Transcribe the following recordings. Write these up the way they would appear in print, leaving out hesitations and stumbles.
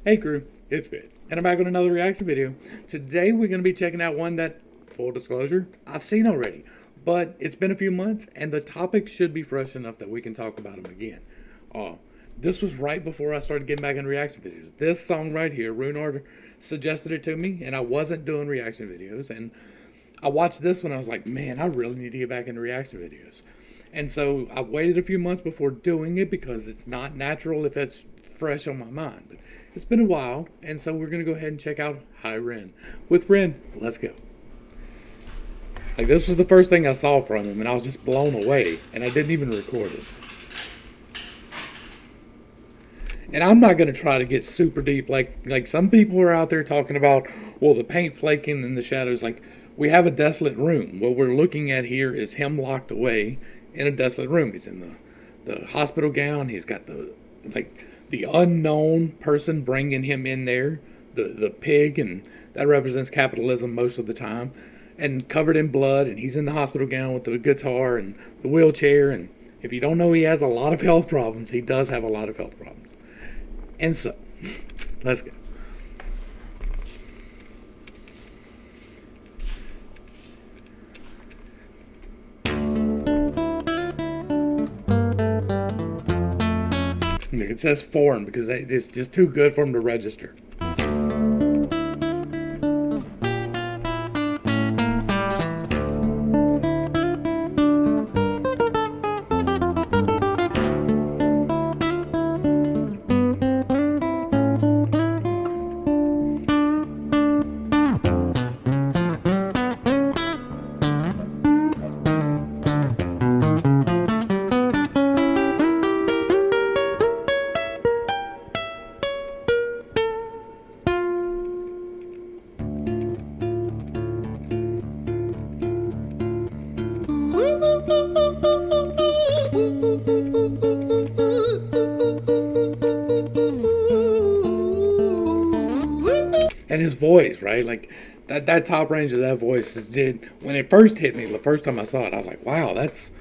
Hey crew, it's Pitt, and I'm back with another reaction video. Today we're going to be checking out one that, full disclosure, I've seen already. But it's been a few months, and the topic should be fresh enough that we can talk about them again. This was right before I started getting back into reaction videos. This song right here, Runar suggested it to me, and I wasn't doing reaction videos. And I watched this one, and I was like, man, I really need to get back into reaction videos. And so I waited a few months before doing it because it's not natural if it's fresh on my mind. But it's been a while, and so we're going to go ahead and check out Hi Ren. With Ren, let's go. Like, this was the first thing I saw from him, and I was just blown away, and I didn't even record it. And I'm not going to try to get super deep, like some people are out there talking about, well, the paint flaking and the shadows. Like, we have a desolate room. What we're looking at here is him locked away in a desolate room. He's in the hospital gown. He's got the unknown person bringing him in there, the pig, and that represents capitalism most of the time, and covered in blood, and he's in the hospital gown with the guitar and the wheelchair. And if you don't know, he has a lot of health problems. He does have a lot of health problems. And so, let's go. Look, it says foreign because it's just too good for him to register. And his voice, right? Like that top range of that voice when it first hit me, the first time I saw it, I was like, wow, that's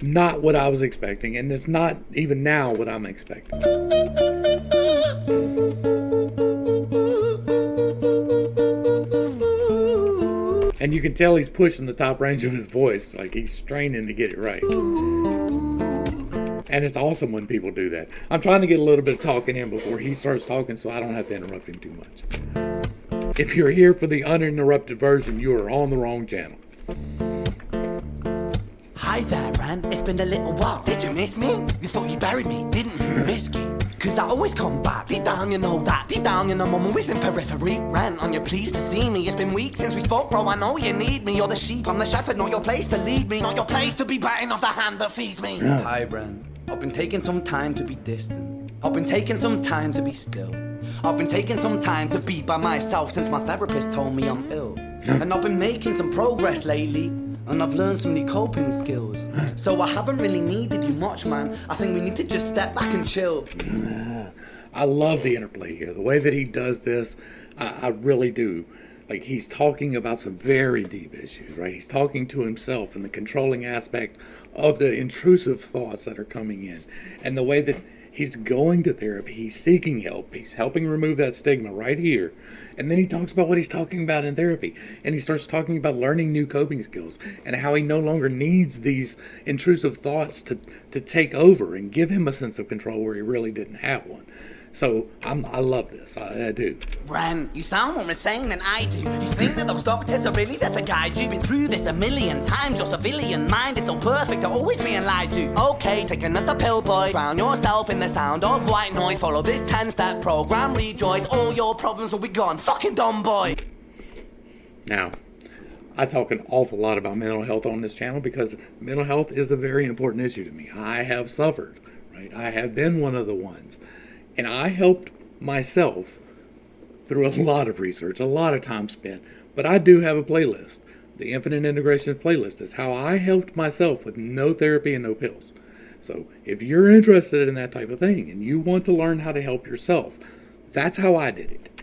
not what I was expecting. And it's not even now what I'm expecting. And you can tell he's pushing the top range of his voice, like he's straining to get it right. And it's awesome when people do that. I'm trying to get a little bit of talking in before he starts talking so I don't have to interrupt him too much. If you're here for the uninterrupted version, you are on the wrong channel. Hi there, Ren. It's been a little while. Did you miss me? You thought you buried me, didn't you? Risky. Cause I always come back. Deep down you know that. Deep down you know I'm always in periphery. Ren, are you pleased to see me? It's been weeks since we spoke, bro. I know you need me. You're the sheep, I'm the shepherd. Not your place to lead me. Not your place to be biting off the hand that feeds me. Hi, Ren. I've been taking some time to be distant. I've been taking some time to be still. I've been taking some time to be by myself since my therapist told me I'm ill. And I've been making some progress lately, and I've learned some new coping skills. So I haven't really needed you much, man. I think we need to just step back and chill. I love the interplay here. The way that he does this, I really do. Like, he's talking about some very deep issues, right? He's talking to himself and the controlling aspect of the intrusive thoughts that are coming in. And the way that he's going to therapy, he's seeking help, he's helping remove that stigma right here. And then he talks about what he's talking about in therapy. And he starts talking about learning new coping skills and how he no longer needs these intrusive thoughts to take over and give him a sense of control where he really didn't have one. So I love this. I do. Ren, you sound more insane than I do. You think that those doctors are really there to guide you? Been through this a million times. Your civilian mind is so perfect to always being lied to. Okay, take another pill, boy. Drown yourself in the sound of white noise. Follow this 10-step program. Rejoice. All your problems will be gone. Fucking dumb boy. Now, I talk an awful lot about mental health on this channel because mental health is a very important issue to me. I have suffered, right? I have been one of the ones. And I helped myself through a lot of research, a lot of time spent. But I do have a playlist. The Infinite Integration playlist is how I helped myself with no therapy and no pills. So if you're interested in that type of thing and you want to learn how to help yourself, that's how I did it.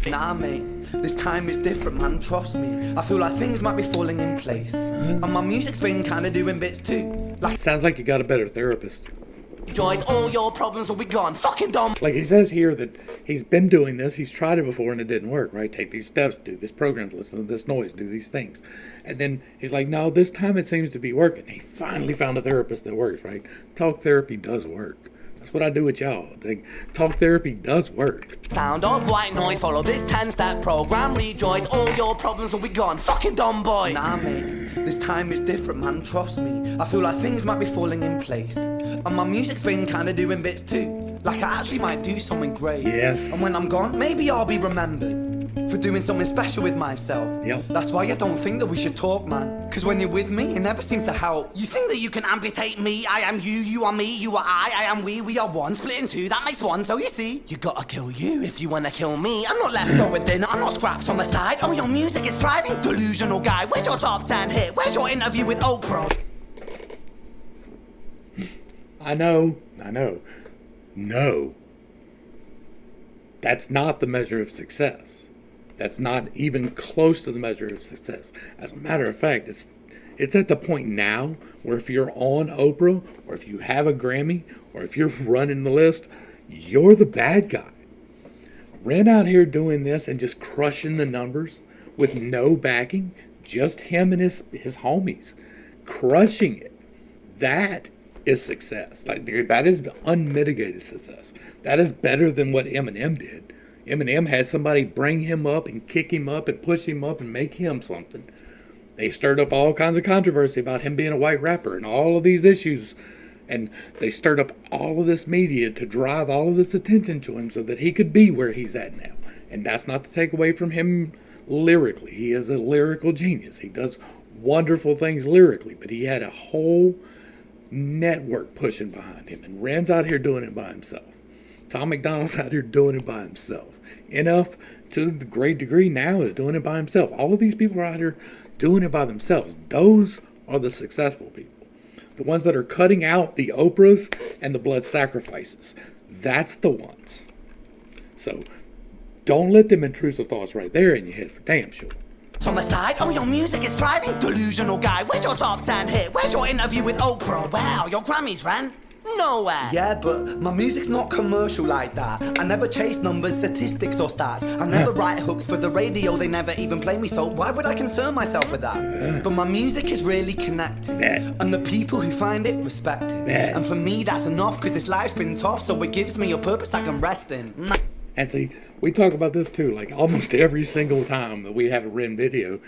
Nah, mate, this time is different, man, trust me. I feel like things might be falling in place. And my music's been kinda doing bits too. Sounds like you got a better therapist. rejoice, all your problems will be gone. Fucking dumb. Like he says here that he's been doing this, he's tried it before and it didn't work, right? Take these steps, do this program, listen to this noise, do these things. And then he's like, no, this time it seems to be working. He finally found a therapist that works, right? Talk therapy does work. That's what I do with y'all. Talk therapy does work. Sound of white noise, follow this 10-step program, rejoice, all your problems will be gone. Fucking dumb boy. Nah, mate, this time is different, man, trust me. I feel like things might be falling in place. And my music's been kinda doing bits too. Like I actually might do something great. Yes. And when I'm gone, maybe I'll be remembered for doing something special with myself. Yep. That's why I don't think that we should talk, man. Cause when you're with me, it never seems to help. You think that you can amputate me, I am you, you are me, you are I am we are one. Split in two, that makes one, so you see. You gotta kill you if you wanna kill me. I'm not leftover dinner, I'm not scraps on the side. Oh, your music is thriving, delusional guy. Where's your top 10 hit? Where's your interview with Oprah? I know. No. That's not the measure of success. That's not even close to the measure of success. As a matter of fact, it's at the point now where if you're on Oprah, or if you have a Grammy, or if you're running the list, you're the bad guy. Ren out here doing this and just crushing the numbers with no backing, just him and his homies, crushing it. That is success. Like that is unmitigated success. That is better than what Eminem did. Eminem had somebody bring him up and kick him up and push him up and make him something. They stirred up all kinds of controversy about him being a white rapper and all of these issues. And they stirred up all of this media to drive all of this attention to him so that he could be where he's at now. And that's not to take away from him lyrically. He is a lyrical genius. He does wonderful things lyrically, but he had a whole network pushing behind him. And Ren's out here doing it by himself. Tom McDonald's out here doing it by himself. Enough to the great degree now is doing it by himself. All of these people are out here doing it by themselves. Those are the successful people. The ones that are cutting out the Oprahs and the blood sacrifices. That's the ones. So don't let them intrusive thoughts right there in your head for damn sure. On the side, oh, your music is thriving, delusional guy. Where's your top 10 hit? Where's your interview with Oprah? Wow, your Grammys ran nowhere. Yeah, but my music's not commercial like that. I never chase numbers, statistics, or stats. I never write hooks for the radio, they never even play me, so why would I concern myself with that? But my music is really connected, and the people who find it respect it. And for me, that's enough, cause this life's been tough, so it gives me a purpose I can rest in. And see, we talk about this too, like almost every single time that we have a Ren video,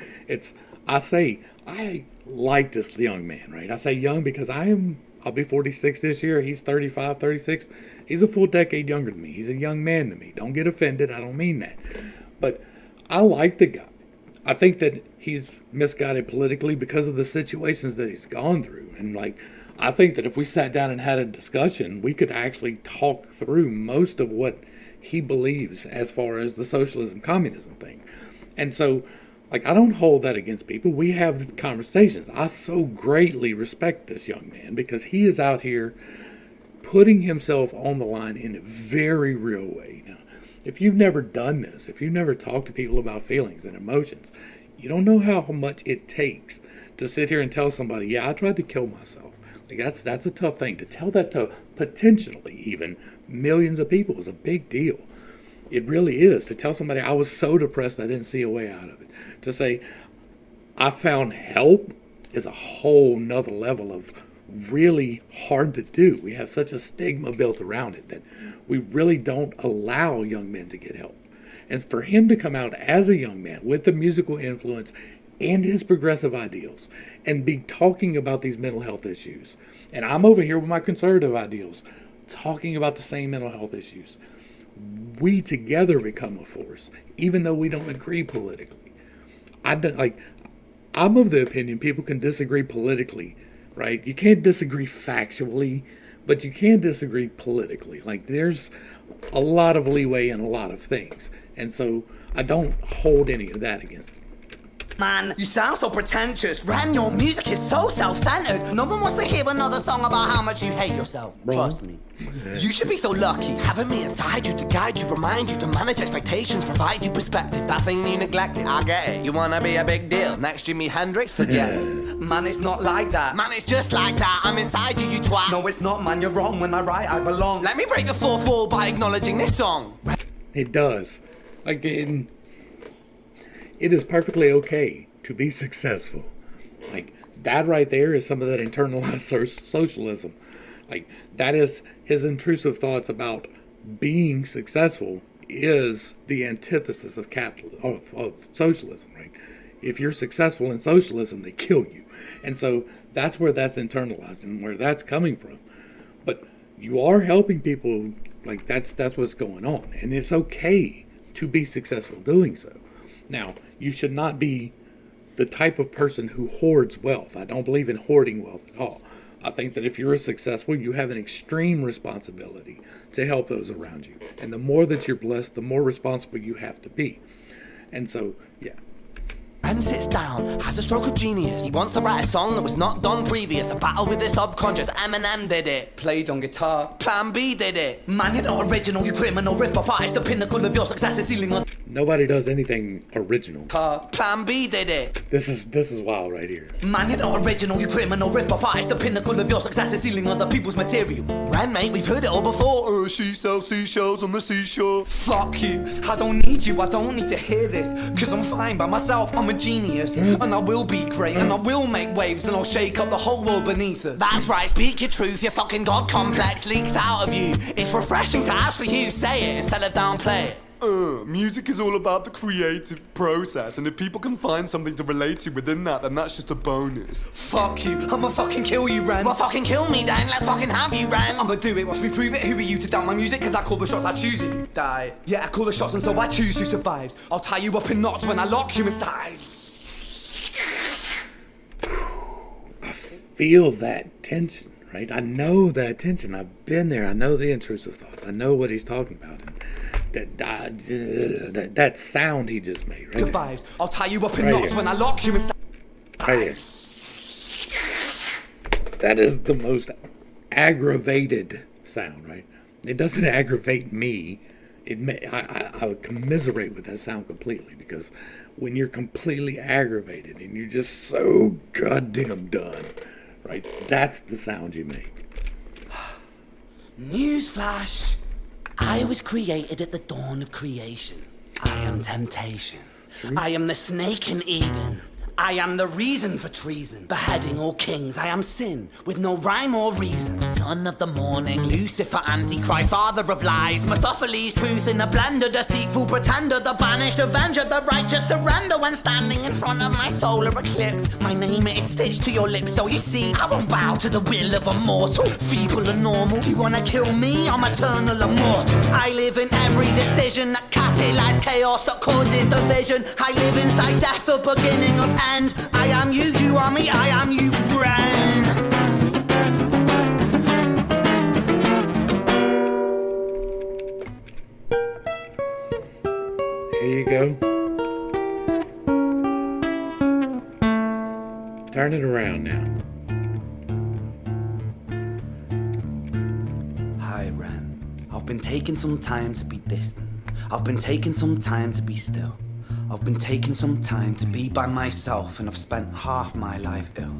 I like this young man, right? I say young because I'll be 46 this year. He's 35, 36. He's a full decade younger than me. He's a young man to me. Don't get offended. I don't mean that. But I like the guy. I think that he's misguided politically because of the situations that he's gone through. And I think that if we sat down and had a discussion, we could actually talk through most of what he believes as far as the socialism, communism thing. And so, I don't hold that against people. We have conversations. I so greatly respect this young man because he is out here putting himself on the line in a very real way. Now, if you've never done this, if you've never talked to people about feelings and emotions, you don't know how much it takes to sit here and tell somebody, yeah, I tried to kill myself. That's a tough thing. To tell that to potentially even millions of people is a big deal. It really is. To tell somebody I was so depressed I didn't see a way out of it. To say I found help is a whole nother level of really hard to do. We have such a stigma built around it that we really don't allow young men to get help. And for him to come out as a young man with the musical influence and his progressive ideals and be talking about these mental health issues. And I'm over here with my conservative ideals talking about the same mental health issues. We together become a force, even though we don't agree politically. I'm of the opinion people can disagree politically, right? You can't disagree factually, but you can disagree politically. There's a lot of leeway in a lot of things. And so I don't hold any of that against it. Man, you sound so pretentious. Ren, your music is so self-centered. No one wants to hear another song about how much you hate yourself. Bro. Trust me. You should be so lucky, having me inside you to guide you, remind you to manage expectations, provide you perspective. That thing you neglected, I get it. You wanna be a big deal. Next Jimi Hendrix, forget it. Man, it's not like that. Man, it's just like that. I'm inside you, you twat. No, it's not, man. You're wrong. When I write, I belong. Let me break the fourth wall by acknowledging this song. It does. Again, it is perfectly okay to be successful. Like, that right there is some of that internalized socialism. Like, that is his intrusive thoughts about being successful is the antithesis of of socialism, right? If you're successful in socialism, they kill you. And so that's where that's internalized and where that's coming from. But you are helping people, like that's what's going on. And it's okay to be successful doing so. Now, you should not be the type of person who hoards wealth. I don't believe in hoarding wealth at all. I think that if you're successful, you have an extreme responsibility to help those around you. And the more that you're blessed, the more responsible you have to be. And so, yeah. And sits down, has a stroke of genius. He wants to write a song that was not done previous. A battle with the subconscious, Eminem did it. Played on guitar, Plan B did it. Man, you're not original, you criminal rip-off artist. The pinnacle of your success is ceiling on Nobody does anything original. Plan B did it. This is wild right here. Man, you're not original, you criminal rip-off artist. The pinnacle of your success is stealing other people's material. Ren, mate, we've heard it all before. She sells seashells on the seashore. Fuck you, I don't need you, I don't need to hear this. Cause I'm fine by myself, I'm a genius. And I will be great, and I will make waves. And I'll shake up the whole world beneath us. That's right, speak your truth, your fucking God complex leaks out of you. It's refreshing to actually hear you say it instead of downplay it. Music is all about the creative process, and if people can find something to relate to within that, then that's just a bonus. Fuck you, I'ma fucking kill you, Ren. Well, fucking kill me then, let's fucking have you, Ren. I'ma do it, watch me prove it. Who are you to doubt my music? Cause I call the shots, I choose if you die. Yeah, I call the shots and so I choose who survives. I'll tie you up in knots when I lock you inside. I feel that tension, right? I know that tension. I've been there. I know the intrusive thoughts. I know what he's talking about. That sound he just made, right? Survives. I'll tie you up in Right knots here. when I lock you inside. Right here. That is the most aggravated sound, right? It doesn't aggravate me. I would commiserate with that sound completely, because when you're completely aggravated and you're just so goddamn done, right? That's the sound you make. Newsflash. I was created at the dawn of creation. I am temptation. I am the snake in Eden. I am the reason for treason. Beheading all kings, I am sin, with no rhyme or reason. Son of the morning, Lucifer, Antichrist, father of lies. Mephistophelies, truth in a blender, deceitful pretender, the banished avenger, the righteous surrender. When standing in front of my solar eclipse, my name is stitched to your lips. So you see, I won't bow to the will of a mortal, feeble and normal. You wanna kill me? I'm eternal immortal. I live in every decision that catalyzes chaos, that causes division. I live inside death, the beginning of end. I am you, you are me, I am you, friend. Here you go. Turn it around now. Hi, Ren. I've been taking some time to be distant. I've been taking some time to be still. I've been taking some time to be by myself, and I've spent half my life ill.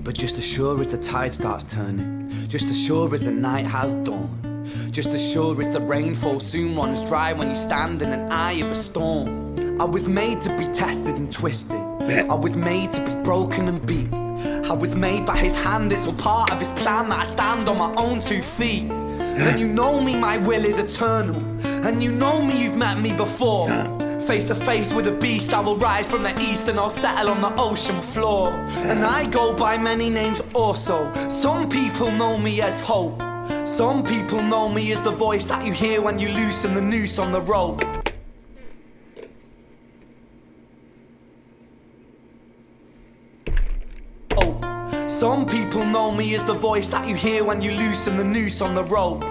But just as sure as the tide starts turning, just as sure as the night has dawned, just as sure as the rainfall soon runs dry when you stand in an eye of a storm. I was made to be tested and twisted. I was made to be broken and beat. I was made by his hand, it's all part of his plan that I stand on my own 2 feet. And you know me, my will is eternal. And you know me, you've met me before. Face to face with a beast, I will rise from the east and I'll settle on the ocean floor. And I go by many names also. Some people know me as hope. Some people know me as the voice that you hear when you loosen the noose on the rope. Oh, some people know me as the voice that you hear when you loosen the noose on the rope.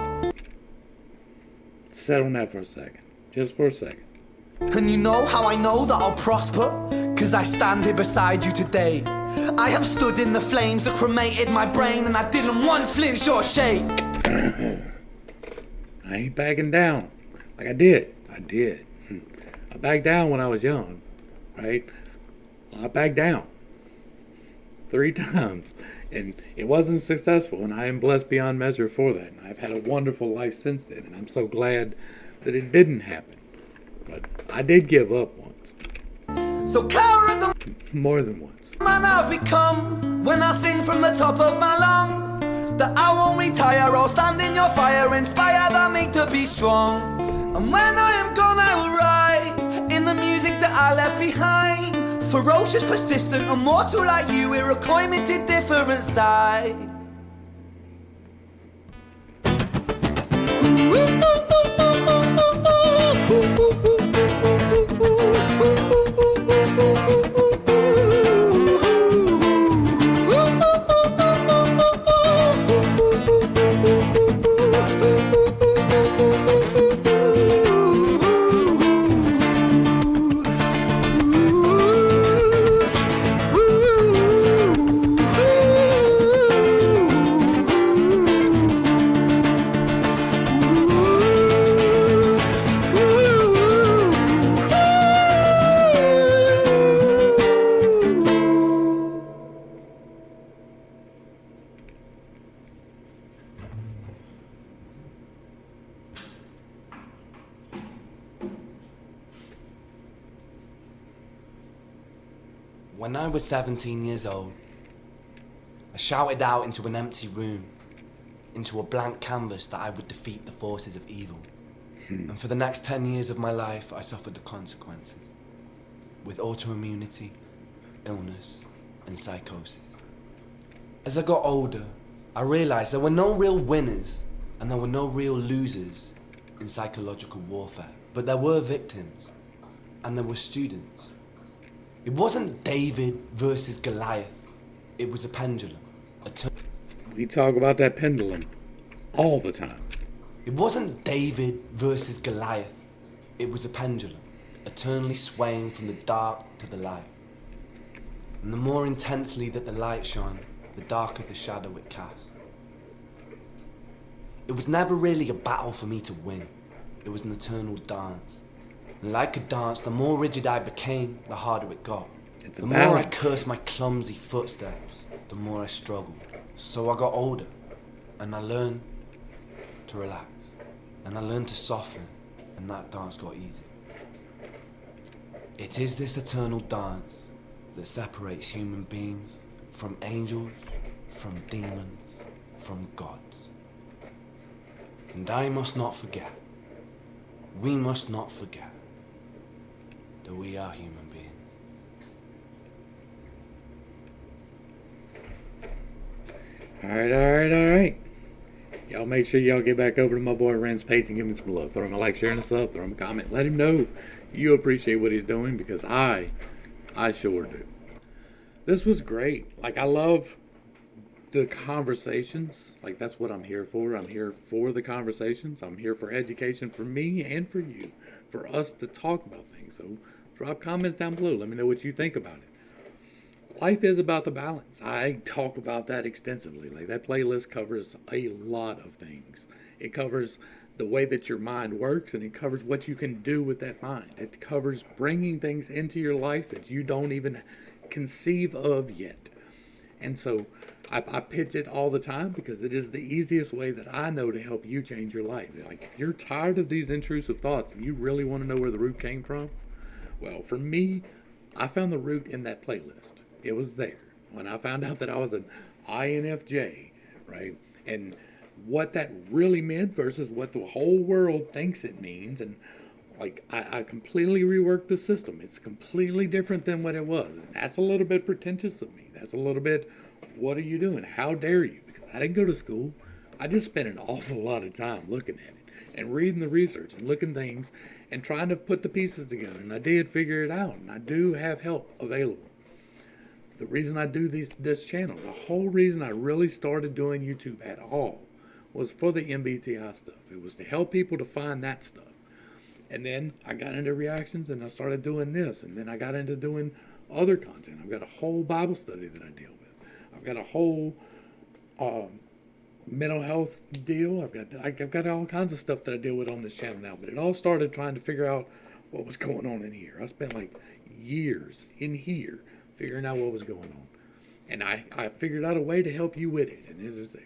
Settle on that for a second. Just for a second. And you know how I know that I'll prosper? Cause I stand here beside you today. I have stood in the flames that cremated my brain, and I didn't once flinch or shake. I ain't backing down. Like I did. I backed down when I was young, right? I backed down. 3 times, and it wasn't successful, and I am blessed beyond measure for that. And I've had a wonderful life since then, and I'm so glad that it didn't happen. But I did give up once. So coward the More than once. man I've become when I sing from the top of my lungs that I won't retire, I'll stand in your fire, inspire that me to be strong. And when I am gone I will rise in the music that I left behind. Ferocious, persistent, immortal like you, we're a climate different side. When I was 17 years old, I shouted out into an empty room, into a blank canvas, that I would defeat the forces of evil. And for the next 10 years of my life, I suffered the consequences, with autoimmunity, illness, and psychosis. As I got older, I realized there were no real winners and there were no real losers in psychological warfare, but there were victims and there were students. It wasn't David versus Goliath, it was a pendulum. We talk about that pendulum all the time. It wasn't David versus Goliath, it was a pendulum, eternally swaying from the dark to the light. And the more intensely that the light shone, the darker the shadow it cast. It was never really a battle for me to win, it was an eternal dance. And like a dance, the more rigid I became, the harder it got. It's a The more I balance. cursed my clumsy footsteps, the more I struggled. So I got older, and I learned to relax, and I learned to soften, and that dance got easy. It is this eternal dance that separates human beings from angels, from demons, from gods. And I must not forget, we must not forget, that we are human beings. Alright. Y'all make sure y'all get back over to my boy Ren's page and give him some love. Throw him a like, share him a sub, throw him a comment. Let him know you appreciate what he's doing, because I sure do. This was great. Like, I love the conversations. Like, that's what I'm here for. I'm here for the conversations. I'm here for education for me and for you, for us to talk about things. So drop comments down below. Let me know what you think about it. Life is about the balance. I talk about that extensively. Like, that playlist covers a lot of things. It covers the way that your mind works, and it covers what you can do with that mind. It covers bringing things into your life that you don't even conceive of yet. And so I pitch it all the time because it is the easiest way that I know to help you change your life. Like, if you're tired of these intrusive thoughts and you really want to know where the root came from, well, for me, I found the root in that playlist. It was there. When I found out that I was an INFJ, right? And what that really meant versus what the whole world thinks it means. And like, I completely reworked the system. It's completely different than what it was. And that's a little bit pretentious of me. That's a little bit, what are you doing? How dare you? Because I didn't go to school. I just spent an awful lot of time looking at it and reading the research and looking things and trying to put the pieces together. And I did figure it out. And I do have help available. The reason I do this channel, the whole reason I really started doing YouTube at all, was for the MBTI stuff. It was to help people to find that stuff. And then I got into reactions and I started doing this. And then I got into doing other content. I've got a whole Bible study that I deal with. I've got a whole mental health deal. I've got all kinds of stuff that I deal with on this channel now. But it all started trying to figure out what was going on in here. I spent like years in here figuring out what was going on. And I figured out a way to help you with it, and it is there.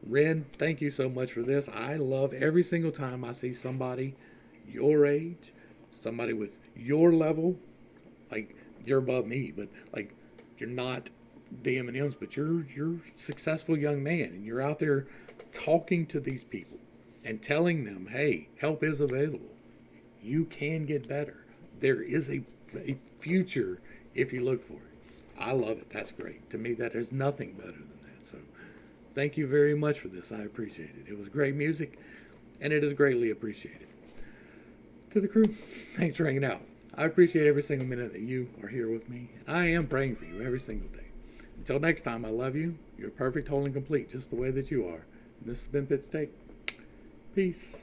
Ren, thank you so much for this. I love every single time I see somebody your age, somebody with your level, like you're above me, but like you're not the M&Ms, but you're a successful young man, and you're out there talking to these people and telling them, hey, help is available. You can get better. There is a future if you look for it. I love it. That's great. To me, that there's nothing better than that. So thank you very much for this. I appreciate it. It was great music, and it is greatly appreciated. To the crew, thanks for hanging out. I appreciate every single minute that you are here with me, and I am praying for you every single day. Until next time, I love you. You're perfect, whole, and complete, just the way that you are. And this has been Pittstake. Peace.